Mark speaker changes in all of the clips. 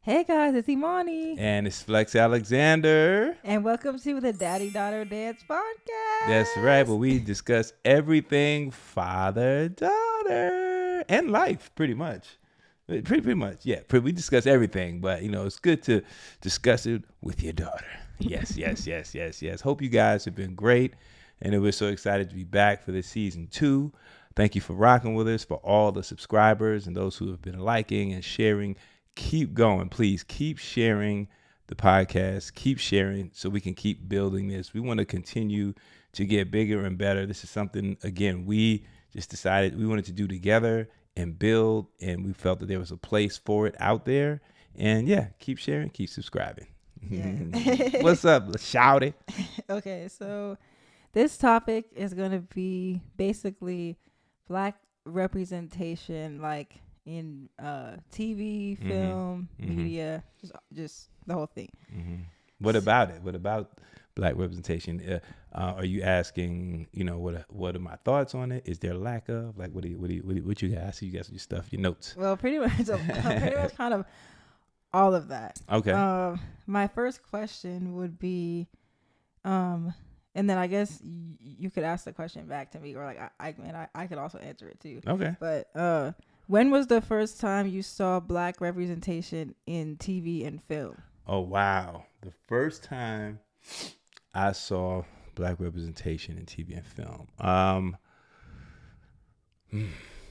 Speaker 1: Hey guys, it's Imani.
Speaker 2: And it's Flex Alexander.
Speaker 1: And welcome to the Daddy Daughter Dance Podcast.
Speaker 2: That's right, where we discuss everything father, daughter, and life, pretty much. Pretty much, yeah. We discuss everything, but it's good to discuss it with your daughter. Yes. Hope you guys have been great, and we're so excited to be back for this season 2. Thank you for rocking with us, for all the subscribers and those who have been liking and sharing. Keep going, please. Keep sharing the podcast. Keep sharing so we can keep building this. We want to continue to get bigger and better. This is something, again, we just decided we wanted to do together and build, and we felt that there was a place for it out there. And yeah, keep sharing, keep subscribing. Yeah. What's up? Let's shout it.
Speaker 1: Okay, so this topic is going to be basically Black representation, like in TV, film, media, just the whole thing.
Speaker 2: What about it? What about Black representation? Are you asking, what are my thoughts on it? Is there a lack of? Like, what you guys? I see you guys your stuff, your notes.
Speaker 1: Well, pretty much kind of all of that.
Speaker 2: Okay.
Speaker 1: My first question would be, and then I guess you could ask the question back to me, or like I could also answer it too.
Speaker 2: Okay.
Speaker 1: But when was the first time you saw Black representation in TV and film?
Speaker 2: Oh, wow. The first time I saw Black representation in TV and film. Let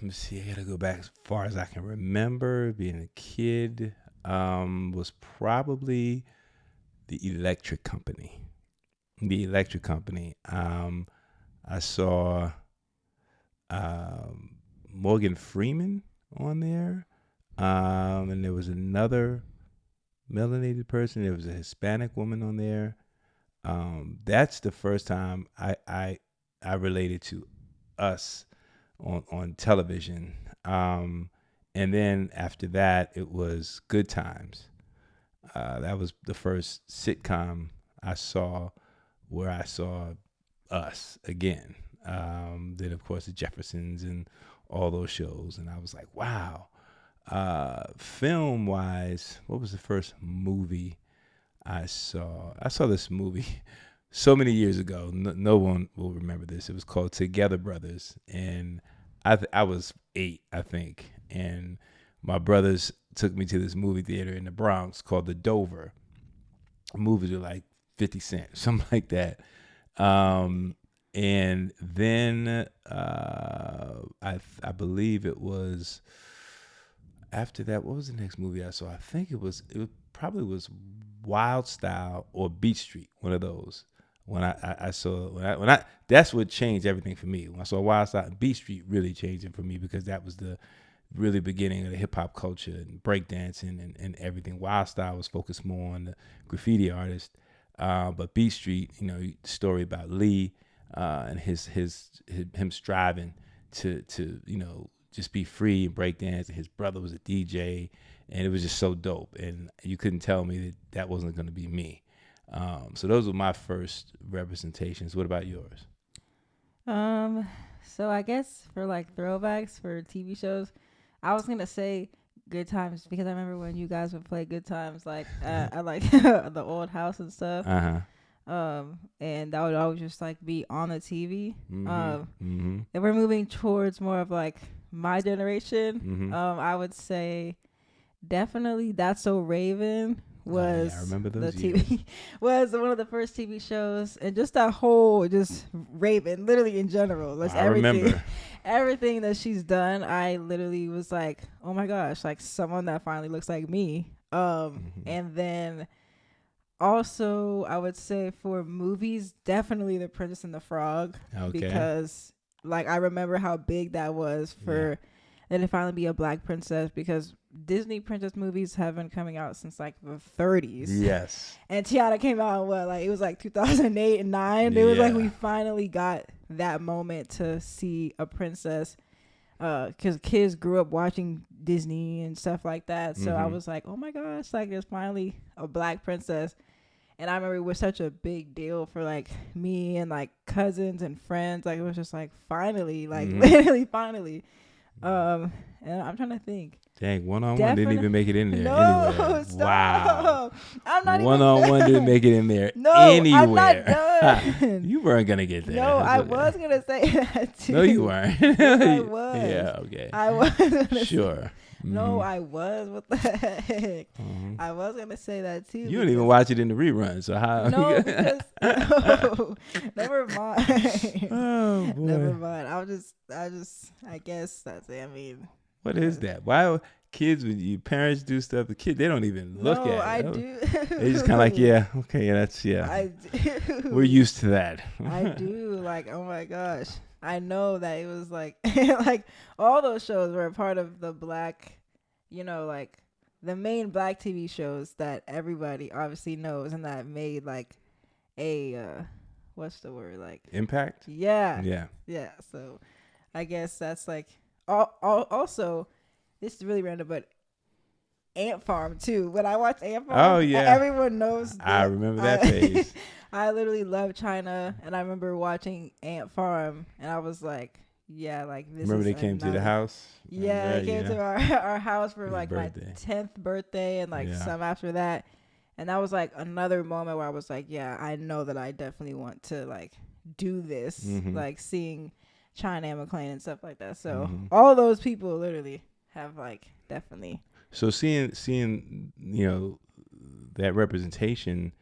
Speaker 2: me see. I got to go back as far as I can remember. Being a kid was probably the Electric Company. I saw Morgan Freeman on there, and there was another melanated person. There was a Hispanic woman on there. That's the first time I related to us on television. And then after that, it was Good Times. That was the first sitcom I saw where I saw us again. Then of course the Jeffersons and all those shows, and I was like, wow. Film wise, what was the first movie I saw? I saw this movie so many years ago. No one will remember this. It was called Together Brothers, and I was 8, I think, and my brothers took me to this movie theater in the Bronx called the Dover. Movies were like 50 cents, something like that. And then I believe it was after that. What was the next movie I saw? I think it probably was Wild Style or Beach Street, one of those. When I saw that's what changed everything for me. When I saw Wild Style, Beach Street really changed it for me, because that was the really beginning of the hip hop culture and breakdancing and everything. Wild Style was focused more on the graffiti artist, but Beach Street, the story about Lee. And him striving to just be free and break dance, and his brother was a DJ, and it was just so dope, and you couldn't tell me that wasn't going to be me. So those were my first representations. What about yours?
Speaker 1: So I guess for like throwbacks for TV shows, I was gonna say Good Times, because I remember when you guys would play Good Times like at like the old house and stuff. And that would always just like be on the TV. And we're moving towards more of like my generation. I would say definitely That's So Raven was
Speaker 2: I remember those
Speaker 1: the TV was one of the first TV shows, and just that whole just Raven, literally in general, like everything that she's done. I literally was like, oh my gosh, like someone that finally looks like me. And then also, I would say for movies, definitely The Princess and the Frog. Okay. Because, like, I remember how big that was for it to finally be a Black princess, because Disney princess movies have been coming out since, like, the 30s.
Speaker 2: Yes.
Speaker 1: And Tiana came out, it was, like, 2008 and 9. It was, like, we finally got that moment to see a princess, because kids grew up watching Disney and stuff like that. So I was like, oh, my gosh, like, there's finally a Black princess. And I remember it was such a big deal for like me and like cousins and friends. Like it was just like finally, like literally finally. And I'm trying to think.
Speaker 2: Dang, one-on-one didn't even make it in there.
Speaker 1: No,
Speaker 2: anywhere.
Speaker 1: stop.
Speaker 2: Wow.
Speaker 1: I'm not
Speaker 2: One-on-one didn't make it in there.
Speaker 1: No,
Speaker 2: anywhere.
Speaker 1: I'm not done.
Speaker 2: You weren't gonna get there.
Speaker 1: No, I was gonna say that too.
Speaker 2: No, you weren't.
Speaker 1: Yes, I was.
Speaker 2: Yeah, okay.
Speaker 1: I was gonna
Speaker 2: Sure.
Speaker 1: No, I was. What the heck? I was gonna say that too.
Speaker 2: You didn't even watch it in the rerun, so how?
Speaker 1: No, because no. Never mind.
Speaker 2: Oh boy.
Speaker 1: Never mind. I guess that's it. I mean,
Speaker 2: what is that? Why kids, when your parents do stuff, the kid, they don't even look at it.
Speaker 1: I do.
Speaker 2: They just kind of like, yeah, okay, yeah, that's, yeah.
Speaker 1: I do.
Speaker 2: We're used to that.
Speaker 1: I do. Like, oh my gosh. I know that it was like, like all those shows were a part of the black, like the main black TV shows that everybody obviously knows and that made like a, what's the word? Like
Speaker 2: impact?
Speaker 1: Yeah.
Speaker 2: Yeah.
Speaker 1: Yeah. So I guess that's like, also, this is really random, but Ant Farm too. When I watch Ant Farm,
Speaker 2: oh yeah,
Speaker 1: everyone knows.
Speaker 2: I remember that phase.
Speaker 1: I literally love China, and I remember watching Ant Farm, and I was like, yeah, like this.
Speaker 2: Remember they came to the house?
Speaker 1: Yeah, they came to our house for like
Speaker 2: birthday.
Speaker 1: My 10th birthday, and like some after that, and that was like another moment where I was like, yeah, I know that I definitely want to like do this, like seeing China and McClain and stuff like that. So all those people literally have like definitely.
Speaker 2: So seeing that representation,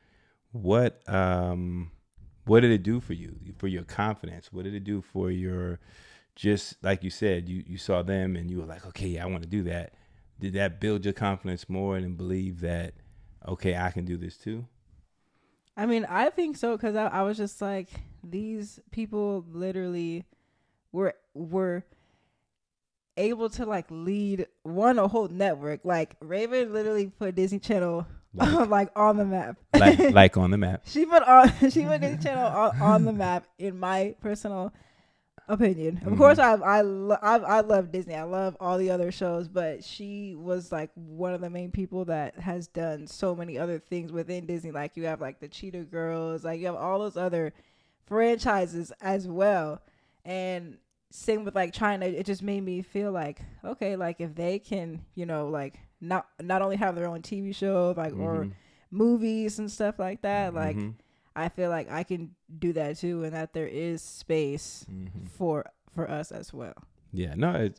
Speaker 2: what did it do for you, for your confidence? What did it do for your, just like you said, you saw them and you were like, okay, yeah, I want to do that. Did that build your confidence more and believe that, okay, I can do this too?
Speaker 1: I mean, I think so, because I was just like, these people literally were able to like lead a whole network. Like Raven literally put Disney Channel like on the map.
Speaker 2: like on the map.
Speaker 1: She put Disney Channel on the map, in my personal opinion. Of course, I love Disney. I love all the other shows, but she was like one of the main people that has done so many other things within Disney. Like you have like the Cheetah Girls, like you have all those other franchises as well. And same with like China, it just made me feel like, okay, like if they can, like not only have their own TV show, like or movies and stuff like that, like I feel like I can do that too, and that there is space for us as well. Yeah,
Speaker 2: no, it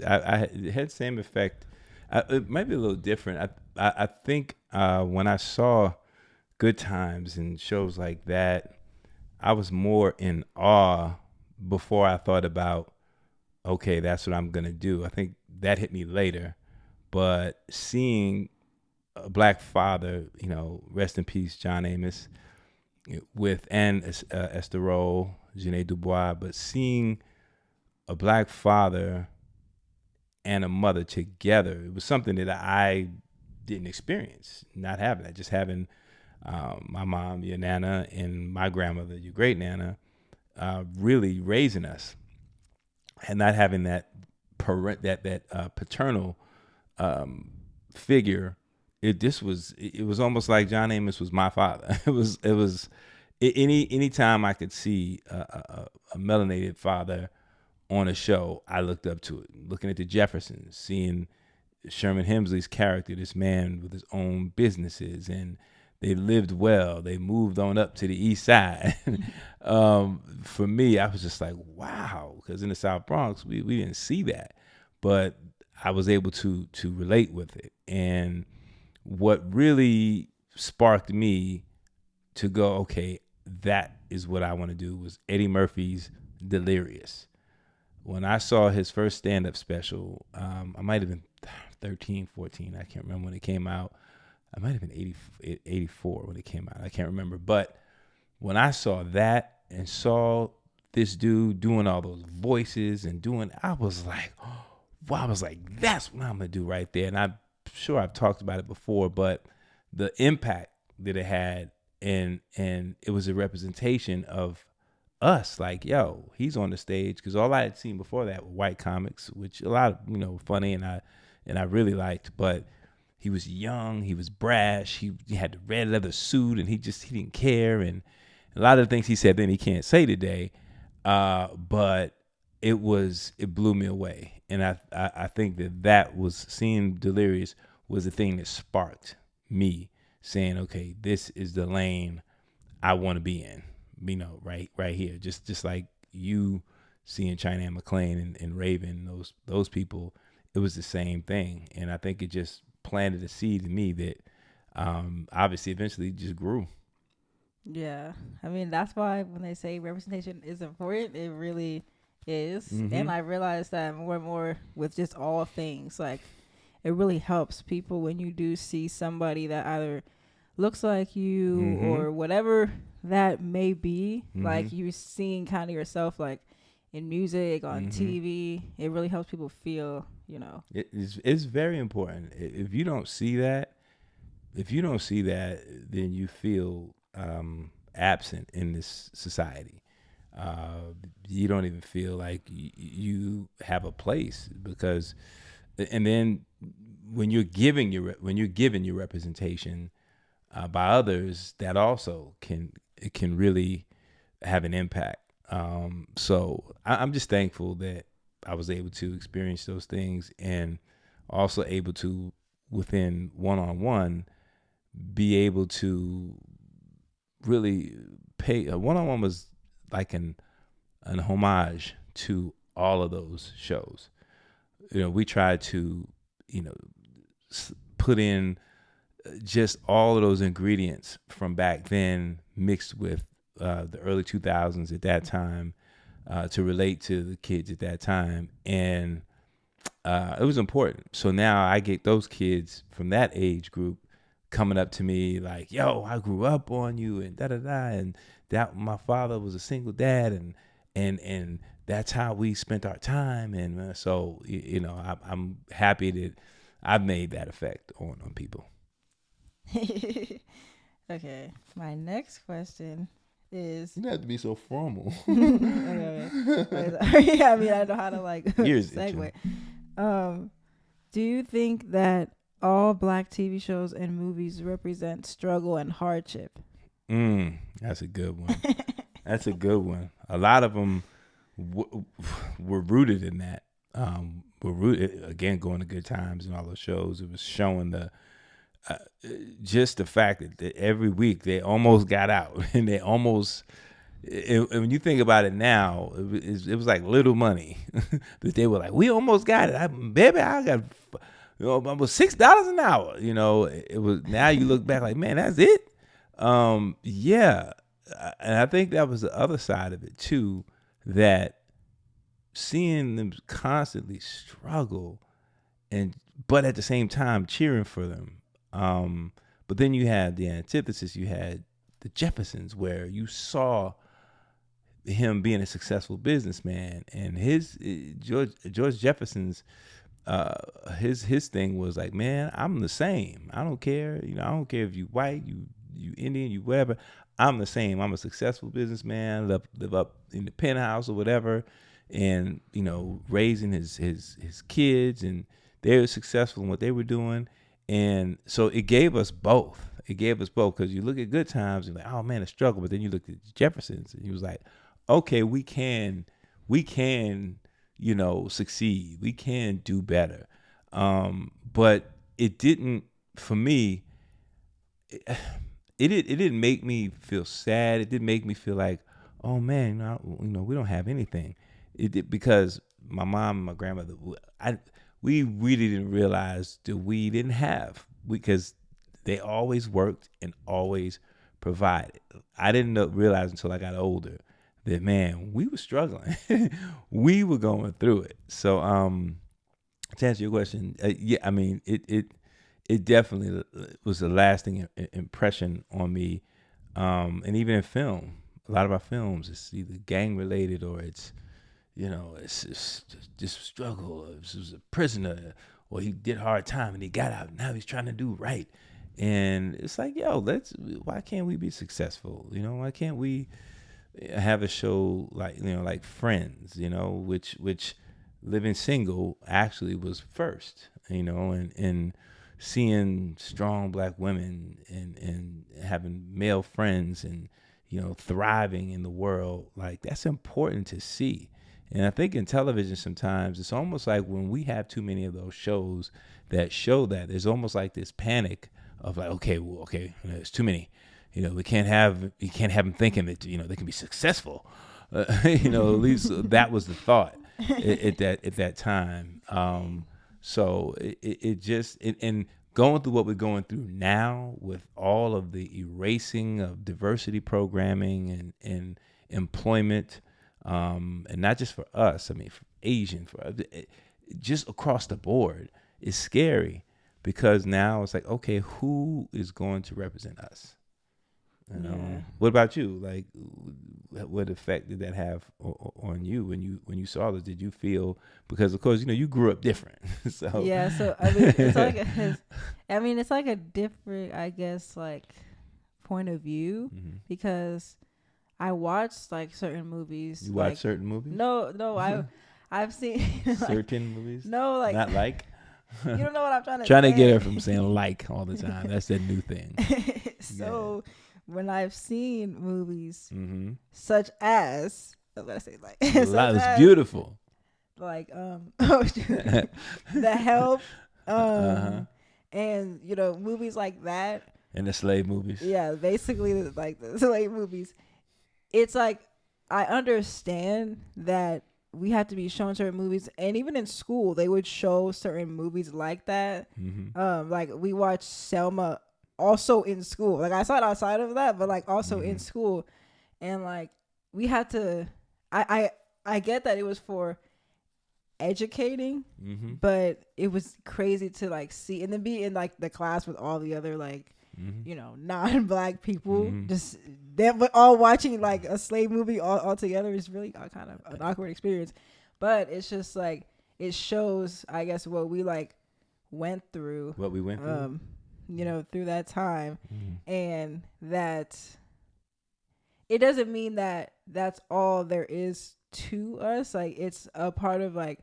Speaker 2: had same effect. It might be a little different. I think when I saw Good Times and shows like that, I was more in awe before I thought about, okay, that's what I'm going to do. I think that hit me later. But seeing a black father, rest in peace, John Amos, and Esther Rolle, Janae Dubois, but seeing a black father and a mother together, it was something that I didn't experience, not having that, just having my mom, your Nana, and my grandmother, your great Nana, really raising us. And not having that paternal figure, it was almost like John Amos was my father. It was any time I could see a melanated father on a show, I looked up to it. Looking at the Jeffersons, seeing Sherman Hemsley's character, this man with his own businesses, and they lived well. They moved on up to the east side. For me, I was just like, wow, because in the South Bronx, we didn't see that. But I was able to relate with it. And what really sparked me to go, okay, that is what I want to do, was Eddie Murphy's Delirious. When I saw his first stand-up special, I might have been 13, 14. I can't remember when it came out. I might have been 84 when it came out. I can't remember. But when I saw that and saw this dude doing all those voices and I was like, wow, I was like, that's what I'm going to do right there. And I'm sure I've talked about it before, but the impact that it had, and it was a representation of us, like, yo, he's on the stage. Because all I had seen before that were white comics, which a lot of, funny, and I really liked, but he was young, he was brash, he had the red leather suit, and he didn't care. And a lot of the things he said then he can't say today, but it blew me away. And I think that was seeing Delirious was the thing that sparked me saying, okay, this is the lane I want to be in, right here. Just like you seeing China McClain and Raven, those people, it was the same thing. And I think it just planted a seed in me that obviously eventually just grew.
Speaker 1: Yeah. I mean, that's why when they say representation is important, it really is.
Speaker 2: Mm-hmm.
Speaker 1: And I realize that more and more with just all things. Like, it really helps people when you do see somebody that either looks like you
Speaker 2: Mm-hmm.
Speaker 1: or whatever that may be.
Speaker 2: Mm-hmm.
Speaker 1: Like, you're seeing kind of yourself, like, in music, on
Speaker 2: Mm-hmm.
Speaker 1: TV. It really helps people feel,
Speaker 2: It's very important. If you don't see that, then you feel absent in this society. You don't even feel like you have a place, because, and then when you're given your representation by others, that also can really have an impact. So I'm just thankful that I was able to experience those things, and also able to, within one-on-one, be able to really pay. One-on-one was like an homage to all of those shows. We tried to, put in just all of those ingredients from back then, mixed with the early 2000s at that time, to relate to the kids at that time. And it was important. So now I get those kids from that age group coming up to me like, yo, I grew up on you, and da-da-da, and that my father was a single dad, and that's how we spent our time. And so, I'm happy that I've made that effect on people.
Speaker 1: Okay, my next question is...
Speaker 2: You don't have to be so formal.
Speaker 1: Okay. Yeah, I mean, I know how to segue. Do you think that all Black TV shows and movies represent struggle and hardship?
Speaker 2: That's a good one. That's a good one. A lot of them were rooted in that. Were rooted, again, going to Good Times and all those shows. It was showing just the fact that every week they almost got out, and they almost. And when you think about it now, it was like little money that they were like, we almost got it. I got, almost $6 an hour. It was. Now you look back like, man, that's it. Yeah, and I think that was the other side of it too, that seeing them constantly struggle, but at the same time cheering for them. But then you had the antithesis. You had the Jeffersons, where you saw him being a successful businessman, and his George Jefferson's his thing was like, man, I'm the same. I don't care. I don't care if you white, you Indian, you whatever. I'm the same. I'm a successful businessman. Live up in the penthouse or whatever, and raising his kids, and they were successful in what they were doing. And so it gave us both. Because you look at Good Times and you're like, oh man, a struggle. But then you look at Jefferson's and you was like, okay, we can, succeed. We can do better. But it didn't, for me, it didn't make me feel sad. It didn't make me feel like, oh man, we don't have anything. It did, because my mom and my grandmother, we really didn't realize that we didn't have, because they always worked and always provided. I didn't realize until I got older that, man, we were struggling. We were going through it. So to answer your question, yeah, I mean, it definitely was a lasting impression on me. And even in film, a lot of our films, it's either gang related or it's just struggle. Or he was a prisoner, or he did hard time and he got out. Now he's trying to do right. And it's like, yo, why can't we be successful? Why can't we have a show like Friends, which living single actually was first, and seeing strong Black women and having male friends and, thriving in the world, like that's important to see. And I think in television sometimes it's almost like when we have too many of those shows that show that, there's almost like this panic of like, okay, there's too many. We can't have them thinking that they can be successful. At least that was the thought at that time. So it just and going through what we're going through now with all of the erasing of diversity programming and employment, and not just for us. I mean, for Asian, just across the board, is scary because now it's like, okay, who is going to represent us? What about you? Like, what effect did that have on you when you saw this? Did you feel, because of course you grew up different, so
Speaker 1: yeah. So I mean, it's like a different, I guess, like point of view, because I watched like certain movies.
Speaker 2: You watch certain movies?
Speaker 1: No, I've seen
Speaker 2: certain movies.
Speaker 1: No, like
Speaker 2: not like.
Speaker 1: You don't know what I'm trying to
Speaker 2: trying
Speaker 1: say.
Speaker 2: to get her from saying like all the time. That's that new thing.
Speaker 1: So. Yeah. When I've seen movies such as, I'm gonna say like,
Speaker 2: it's beautiful.
Speaker 1: Like The Help, and movies like that.
Speaker 2: And the slave movies.
Speaker 1: Yeah, basically like the slave movies. It's like I understand that we have to be shown certain movies, and even in school they would show certain movies like that. Like we watched Selma. Also in school, like I saw it outside of that, but like also in school, and like we had to. I get that it was for educating, but it was crazy to like see and then be in like the class with all the other like non-black people, just them all watching like a slave movie all together is really kind of an awkward experience. But it's just like it shows, I guess, what we like went through.
Speaker 2: What we went through.
Speaker 1: Through that time, and that it doesn't mean that that's all there is to us. Like it's a part of like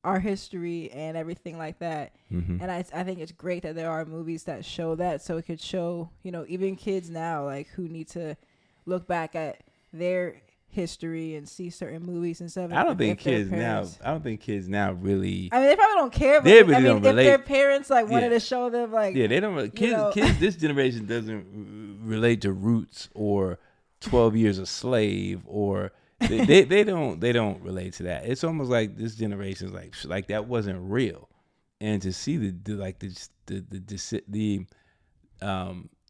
Speaker 1: our history and everything like that. And I think it's great that there are movies that show that, so it could show, even kids now like who need to look back at their history and see certain movies and stuff.
Speaker 2: I don't think kids now really.
Speaker 1: I mean, they probably don't care. But
Speaker 2: they really don't relate.
Speaker 1: If their parents like wanted to show them like.
Speaker 2: Yeah, they don't. Kids. This generation doesn't relate to Roots or 12 Years a Slave or they don't relate to that. It's almost like this generation is like that wasn't real, and to see they're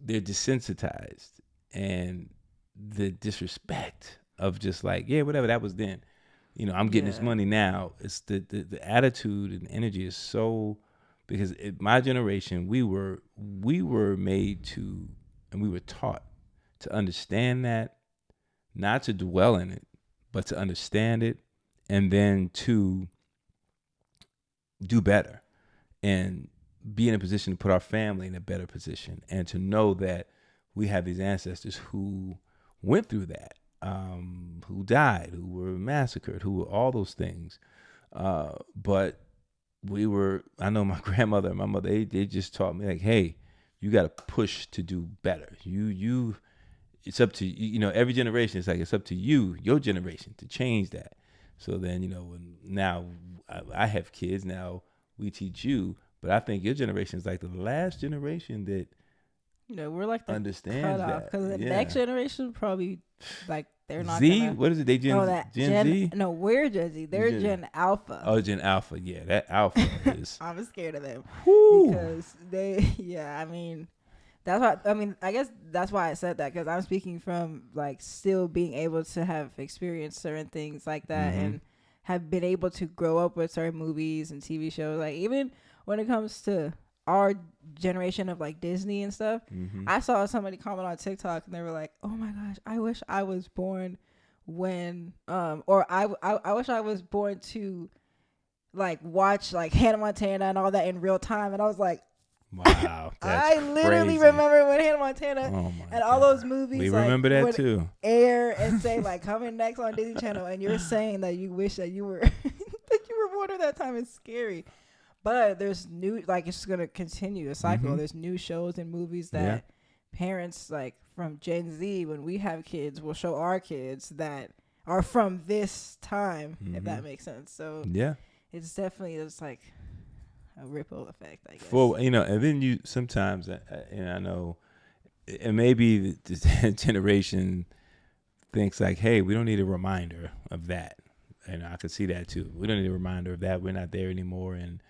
Speaker 2: desensitized and the disrespect of just like, yeah, whatever, that was then. I'm getting this money now. It's the attitude and energy is so, because my generation, we were made to, and we were taught to understand that, not to dwell in it, but to understand it, and then to do better and be in a position to put our family in a better position, and to know that we have these ancestors who went through that, who died, who were massacred, who were all those things. But I know my grandmother and my mother, they just taught me like, hey, you got to push to do better. It's up to you. Every generation, it's like it's up to you, your generation, to change that. So then, now I have kids. Now we teach you, but I think your generation is like the last generation that
Speaker 1: we're like the
Speaker 2: understands that,
Speaker 1: because the next generation probably like they're not
Speaker 2: Z. What is it? They Gen Z?
Speaker 1: No, we're Gen Z. They're Gen Alpha.
Speaker 2: Oh, Gen Alpha. Yeah, that Alpha is.
Speaker 1: I'm scared of them.
Speaker 2: Whew.
Speaker 1: Because they. Yeah, I mean. That's why. I mean, I guess that's why I said that, because I'm speaking from like still being able to have experienced certain things like that, and have been able to grow up with certain movies and TV shows. Like even when it comes to our generation of like Disney and stuff, I saw somebody comment on TikTok and they were like, "Oh my gosh, I wish I was born when or I wish I was born to like watch like Hannah Montana and all that in real time." And I was like,
Speaker 2: wow,
Speaker 1: I literally remember when Hannah Montana and all those movies.
Speaker 2: We remember that too.
Speaker 1: Air and say like coming next on Disney Channel, and you're saying that you wish that you were that you were born at that time. Is scary. But there's new, like it's gonna continue a cycle. There's new shows and movies that parents like from Gen Z, when we have kids, will show our kids that are from this time, if that makes sense. So
Speaker 2: yeah,
Speaker 1: it's definitely just like a ripple effect, I guess.
Speaker 2: For and then you sometimes, and I know, and maybe the generation thinks like, hey, we don't need a reminder of that, and I could see that too. We don't need a reminder of that. We're not there anymore, and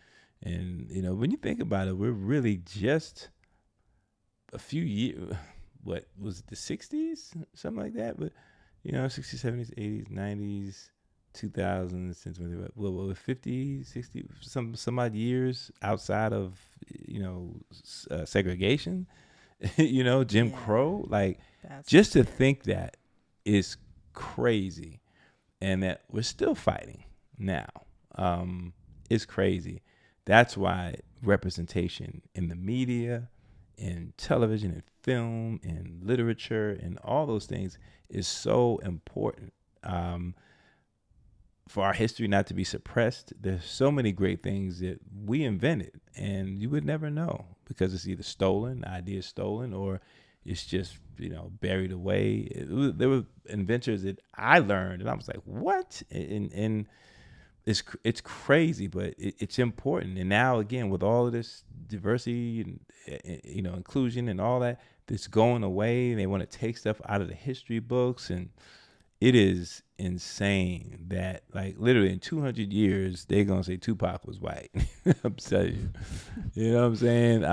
Speaker 2: when you think about it, we're really just a few years. What was it, the 60s, something like that? But 60s, 70s, 80s, 90s, 2000s, since when they were 50, 60, some odd years outside of segregation, Jim Crow. Like, just to think that is crazy, and that we're still fighting now. It's crazy. That's why representation in the media, in television, and film, and literature, and all those things is so important. For our history not to be suppressed, there's so many great things that we invented, and you would never know because it's either stolen, the idea is stolen, or it's just buried away. There were inventors that I learned, and I was like, what? And it's crazy, but it's important. And now again, with all of this diversity and inclusion and all that that's going away, they want to take stuff out of the history books, and it is insane that, like, literally in 200 years they're gonna say Tupac was white. I'm telling you, what I'm saying?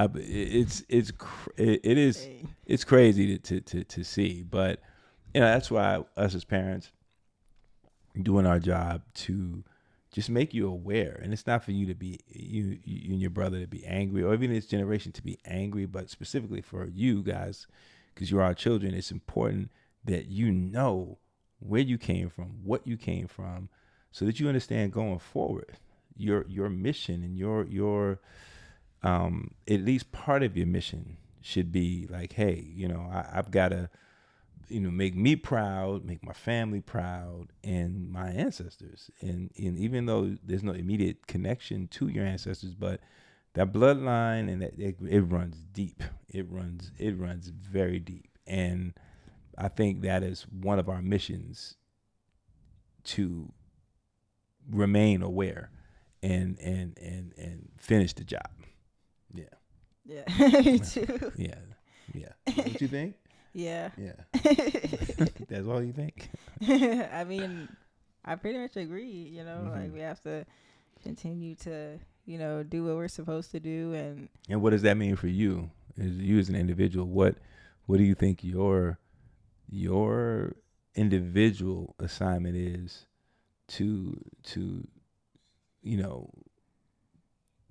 Speaker 2: It's crazy to see, but that's why us as parents doing our job to just make you aware. And it's not for you to be you and your brother to be angry, or even this generation to be angry, but specifically for you guys, because you're our children. It's important that where you came from, what you came from, so that you understand going forward your mission, and your at least part of your mission should be like, hey, I've got to make me proud, make my family proud, and my ancestors. And even though there's no immediate connection to your ancestors, but that bloodline, and that it runs deep. It runs very deep. And I think that is one of our missions, to remain aware and finish the job. Yeah.
Speaker 1: Yeah, me too.
Speaker 2: Yeah. What you think?
Speaker 1: Yeah.
Speaker 2: That's all you think?
Speaker 1: I mean, I pretty much agree. Like, we have to continue to do what we're supposed to do. And
Speaker 2: what does that mean for you as an individual? What do you think your individual assignment is to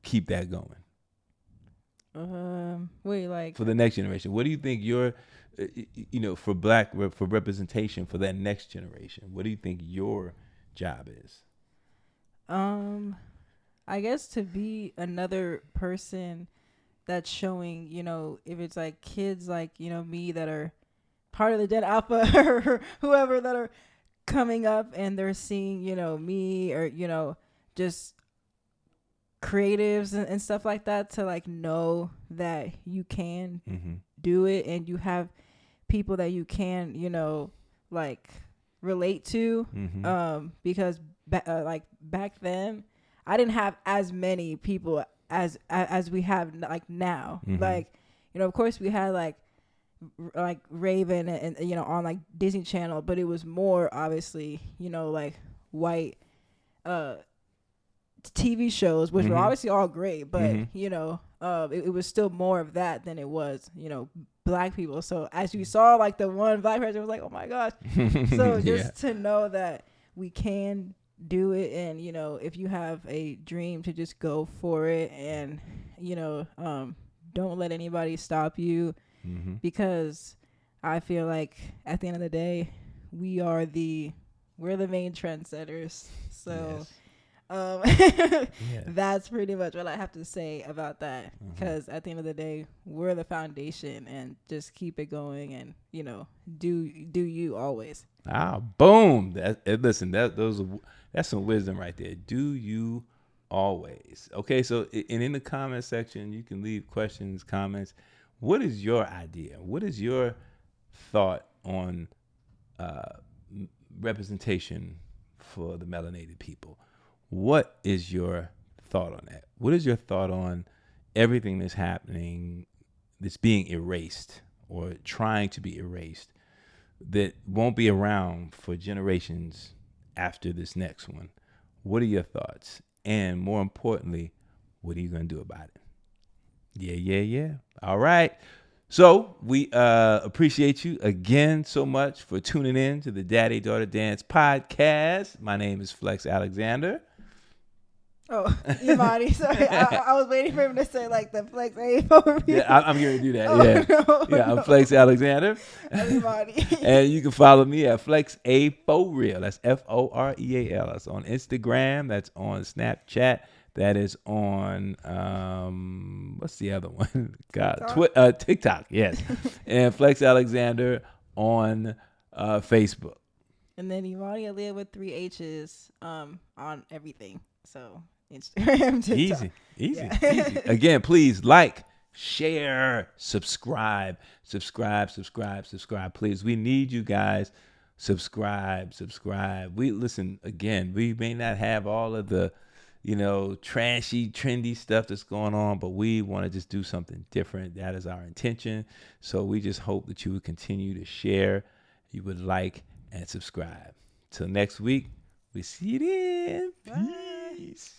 Speaker 2: keep that going?
Speaker 1: For
Speaker 2: the next generation, what do you think your for representation for that next generation, what do you think your job is?
Speaker 1: I guess to be another person that's showing, if it's like kids like me that are part of the Gen Alpha or whoever that are coming up, and they're seeing me, or just creatives and stuff like that, to like know that you can do it, and you have people that you can like relate to, because back then I didn't have as many people as we have like now. Like of course we had like Raven and on like Disney Channel, but it was more obviously like white TV shows, which were obviously all great, but it was still more of that than it was black people. So as you saw like the one black person, was like, oh my gosh. So just to know that we can do it, and if you have a dream, to just go for it, and don't let anybody stop you, because I feel like at the end of the day we're the main trendsetters. So that's pretty much what I have to say about that, because at the end of the day we're the foundation, and just keep it going, and do you always.
Speaker 2: Boom. That's some wisdom right there. Do you always. Okay, so in the comment section you can leave questions, comments. What is your idea? What is your thought on representation for the melanated people. What is your thought on that? What is your thought on everything that's happening, that's being erased or trying to be erased, that won't be around for generations after this next one? What are your thoughts? And more importantly, what are you going to do about it? Yeah. All right. So we appreciate you again so much for tuning in to the Daddy Daughter Dance Podcast. My name is Flex Alexander.
Speaker 1: Oh, Imani. Sorry, I was waiting for him to say like the Flex A for me.
Speaker 2: Yeah, I'm going to do that. I'm Flex Alexander.
Speaker 1: I'm Imani.
Speaker 2: And you can follow me at Flex A For Real. That's FOREAL. That's on Instagram. That's on Snapchat. That is on what's the other one? God, TikTok. Yes, and Flex Alexander on Facebook.
Speaker 1: And then Imani Aaliyah with 3 H's on everything. So Instagram, TikTok.
Speaker 2: Easy. Again, please like, share, subscribe. Please, we need you guys. Subscribe. We listen again. We may not have all of the trashy, trendy stuff that's going on, but we want to just do something different. That is our intention. So we just hope that you would continue to share, you would like, and subscribe. Till next week, we see you then. Peace.